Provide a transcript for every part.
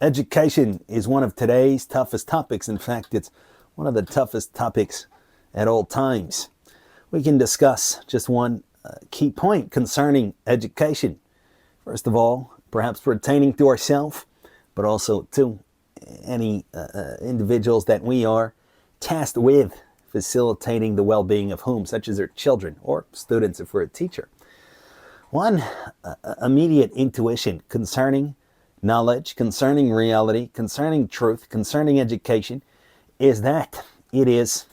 Education is one of today's toughest topics. In fact, it's one of the toughest topics at all times. We can discuss just one key point concerning education. First of all, perhaps pertaining to ourselves, but also to any individuals that we are tasked with facilitating the well-being of whom, such as their children or students if we're a teacher. One immediate intuition concerning knowledge, concerning reality, concerning truth, concerning education, is that it is,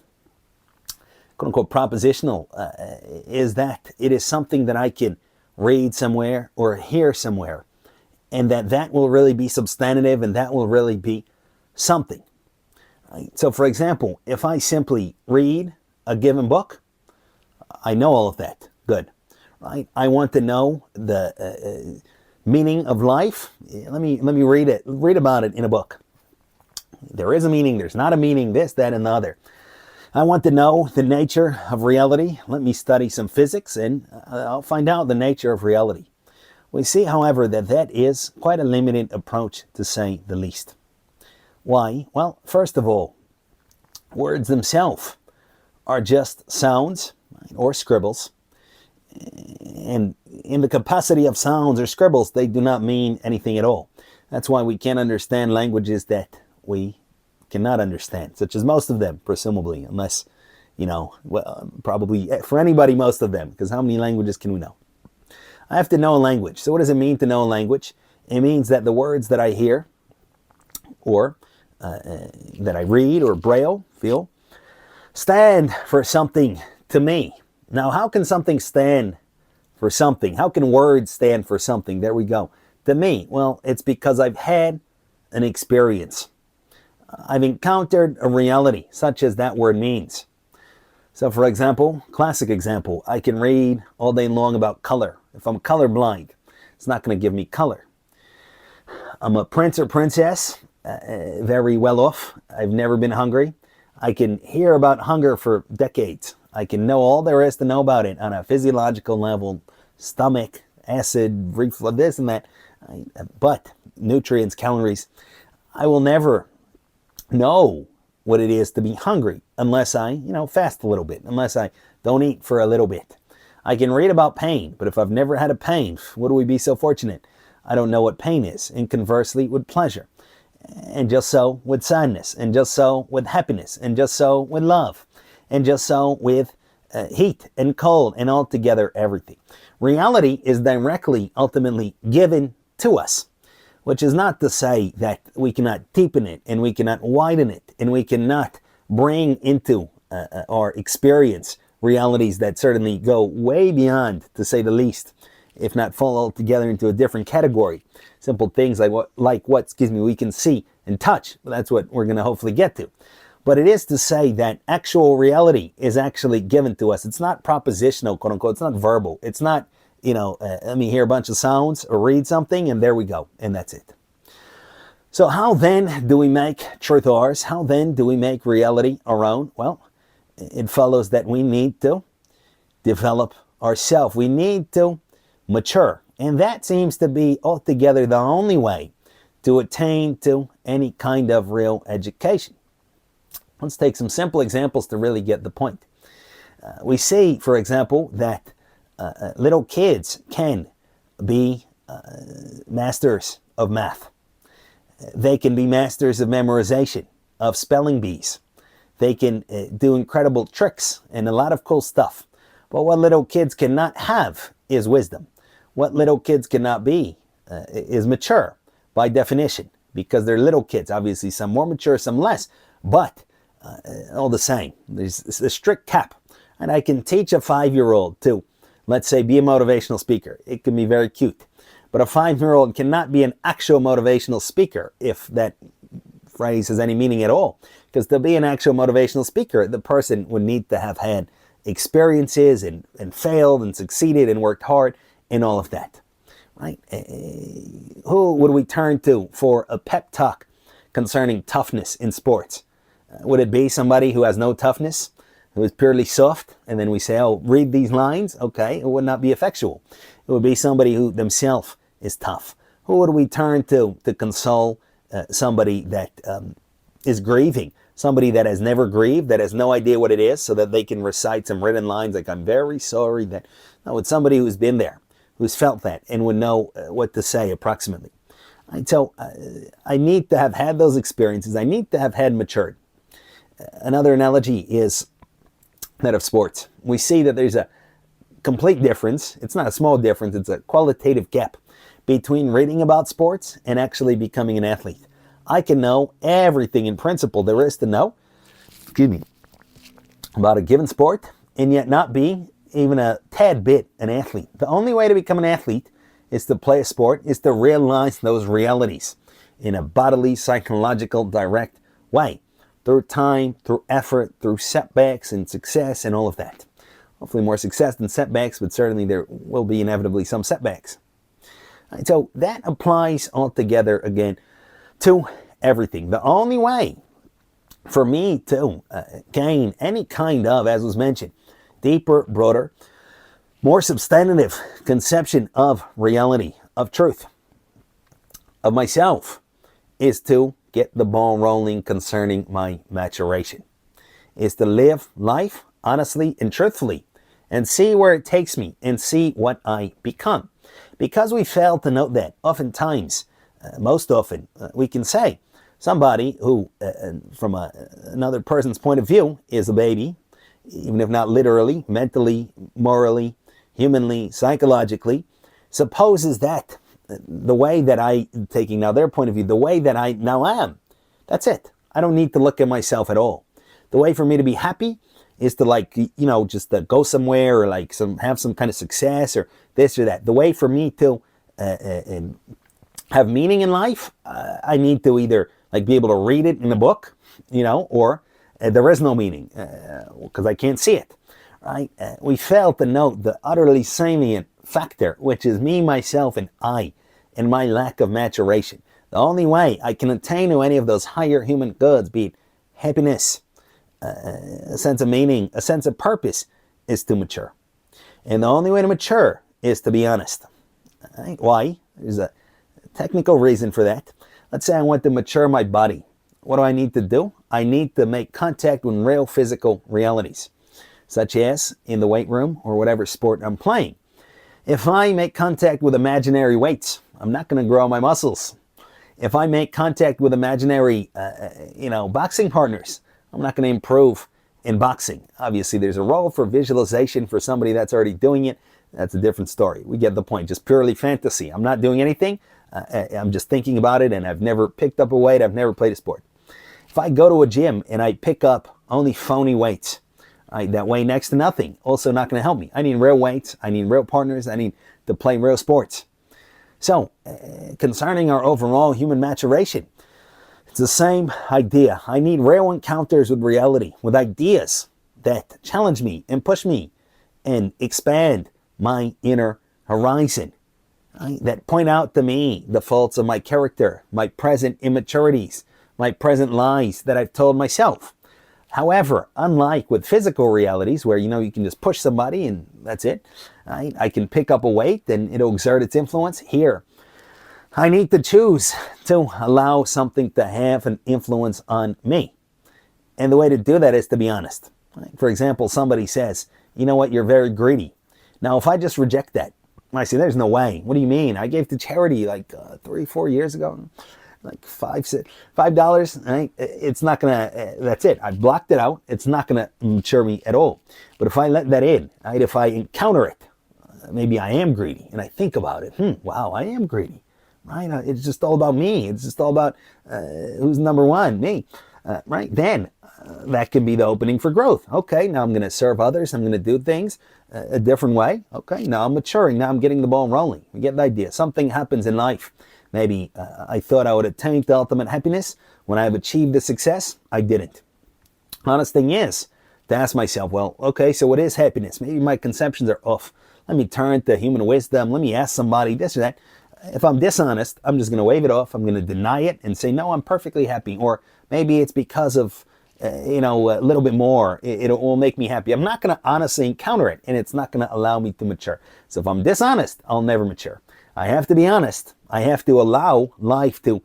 quote unquote, propositional, is that it is something that I can read somewhere or hear somewhere, and that will really be substantive and that will really be something. Right? So, for example, if I simply read a given book, I know all of that. Good. Right? I want to know the meaning of life. Let me read about it in a book. There is a meaning, there's not a meaning, this, that, and the other. I want to know the nature of reality. Let me study some physics and I'll find out the nature of reality. We see, however, that is quite a limited approach, to say the least. Why? Well, first of all, words themselves are just sounds or scribbles. And in the capacity of sounds or scribbles, they do not mean anything at all. That's why we can't understand languages that we cannot understand, such as most of them, presumably, unless, well, probably for anybody, most of them, because how many languages can we know? I have to know a language. So what does it mean to know a language? It means that the words that I hear or that I read or braille, feel, stand for something to me. Now, how can something stand for something? How can words stand for something? There we go. To me, well, it's because I've had an experience. I've encountered a reality, such as that word means. So, for example, classic example, I can read all day long about color. If I'm colorblind, it's not going to give me color. I'm a prince or princess, very well off. I've never been hungry. I can hear about hunger for decades. I can know all there is to know about it on a physiological level, stomach, acid, reflux, this and that. But nutrients, calories, I will never know what it is to be hungry unless I, fast a little bit, unless I don't eat for a little bit. I can read about pain, but if I've never had a pain, would we be so fortunate? I don't know what pain is. And conversely, with pleasure. And just so with sadness, and just so with happiness, and just so with love. And just so with heat and cold and altogether everything. Reality is directly, ultimately given to us, which is not to say that we cannot deepen it and we cannot widen it and we cannot bring into our experience realities that certainly go way beyond, to say the least, if not fall altogether into a different category. Simple things like what we can see and touch. That's what we're going to hopefully get to. But it is to say that actual reality is actually given to us. It's not propositional, quote unquote. It's not verbal. It's not, let me hear a bunch of sounds or read something and there we go. And that's it. So how then do we make truth ours? How then do we make reality our own? Well, it follows that we need to develop ourselves. We need to mature. And that seems to be altogether the only way to attain to any kind of real education. Let's take some simple examples to really get the point. We see, for example, that little kids can be masters of math. They can be masters of memorization, of spelling bees. They can do incredible tricks and a lot of cool stuff. But what little kids cannot have is wisdom. What little kids cannot be is mature by definition, because they're little kids. Obviously, some more mature, some less. But all the same, there's a strict cap. And I can teach a 5-year-old to, let's say, be a motivational speaker. It can be very cute. But a 5-year-old cannot be an actual motivational speaker, if that phrase has any meaning at all. Because to be an actual motivational speaker, the person would need to have had experiences and failed and succeeded and worked hard and all of that. Right? Who would we turn to for a pep talk concerning toughness in sports? Would it be somebody who has no toughness, who is purely soft, and then we say, oh, read these lines? Okay, it would not be effectual. It would be somebody who themselves is tough. Who would we turn to console somebody that is grieving, somebody that has never grieved, that has no idea what it is, so that they can recite some written lines like, I'm very sorry. That, no, it's somebody who's been there, who's felt that, and would know what to say approximately. Right? So I need to have had those experiences. I need to have had matured. Another analogy is that of sports. We see that there's a complete difference. It's not a small difference. It's a qualitative gap between reading about sports and actually becoming an athlete. I can know everything in principle there is to know, about a given sport, and yet not be even a tad bit an athlete. The only way to become an athlete is to play a sport, is to realize those realities in a bodily, psychological, direct way, through time, through effort, through setbacks and success and all of that. Hopefully more success than setbacks, but certainly there will be inevitably some setbacks. Right, so that applies altogether again to everything. The only way for me to gain any kind of, as was mentioned, deeper, broader, more substantive conception of reality, of truth, of myself, is to get the ball rolling concerning my maturation. Is to live life honestly and truthfully and see where it takes me and see what I become. Because we fail to note that, oftentimes, most often, we can say somebody who, from another person's point of view, is a baby, even if not literally, mentally, morally, humanly, psychologically, supposes that the way that I, taking now their point of view, the way that I now am, that's it. I don't need to look at myself at all. The way for me to be happy is to just go somewhere or have some kind of success or this or that. The way for me to have meaning in life, I need to either be able to read it in a book, or there is no meaning because I can't see it. Right? We fail to note the utterly salient factor, which is me, myself, and I, and my lack of maturation. The only way I can attain to any of those higher human goods, be it happiness, a sense of meaning, a sense of purpose, is to mature. And the only way to mature is to be honest. Right? Why? There's a technical reason for that. Let's say I want to mature my body. What do I need to do? I need to make contact with real physical realities, such as in the weight room or whatever sport I'm playing. If I make contact with imaginary weights, I'm not going to grow my muscles. If I make contact with imaginary, boxing partners, I'm not going to improve in boxing. Obviously, there's a role for visualization for somebody that's already doing it. That's a different story. We get the point. Just purely fantasy. I'm not doing anything. I'm just thinking about it, and I've never picked up a weight. I've never played a sport. If I go to a gym and I pick up only phony weights, that weigh next to nothing, also not going to help me. I need real weights. I need real partners. I need to play real sports. So, concerning our overall human maturation, it's the same idea. I need real encounters with reality, with ideas that challenge me and push me and expand my inner horizon, that point out to me the faults of my character, my present immaturities, my present lies that I've told myself. However, unlike with physical realities where, you can just push somebody and that's it, I can pick up a weight and it'll exert its influence. Here, I need to choose to allow something to have an influence on me. And the way to do that is to be honest. For example, somebody says, you know what, you're very greedy. Now, if I just reject that, I say, there's no way. What do you mean? I gave to charity 3-4 years ago, $5. Right? It's not gonna, that's it. I've blocked it out. It's not gonna mature me at all. But if I let that in, right, if I encounter it, maybe I am greedy and I think about it. Wow, I am greedy. Right? It's just all about me. It's just all about who's number one, me. Right? Then that can be the opening for growth. Okay, now I'm going to serve others. I'm going to do things a different way. Okay, now I'm maturing. Now I'm getting the ball rolling. You get the idea. Something happens in life. Maybe I thought I would attain to ultimate happiness. When I've achieved the success, I didn't. Honest thing is to ask myself, well, okay, so what is happiness? Maybe my conceptions are off. Let me turn to human wisdom. Let me ask somebody this or that. If I'm dishonest, I'm just going to wave it off. I'm going to deny it and say, no, I'm perfectly happy. Or maybe it's because of, a little bit more. It will make me happy. I'm not going to honestly encounter it, and it's not going to allow me to mature. So if I'm dishonest, I'll never mature. I have to be honest. I have to allow life to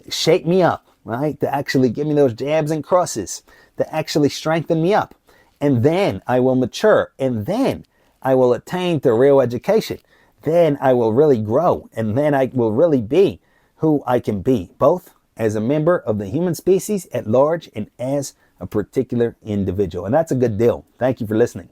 shape me up, right? To actually give me those jabs and crosses, to actually strengthen me up. And then I will mature, and then I will attain to real education. Then I will really grow, and then I will really be who I can be, both as a member of the human species at large and as a particular individual. And that's a good deal. Thank you for listening.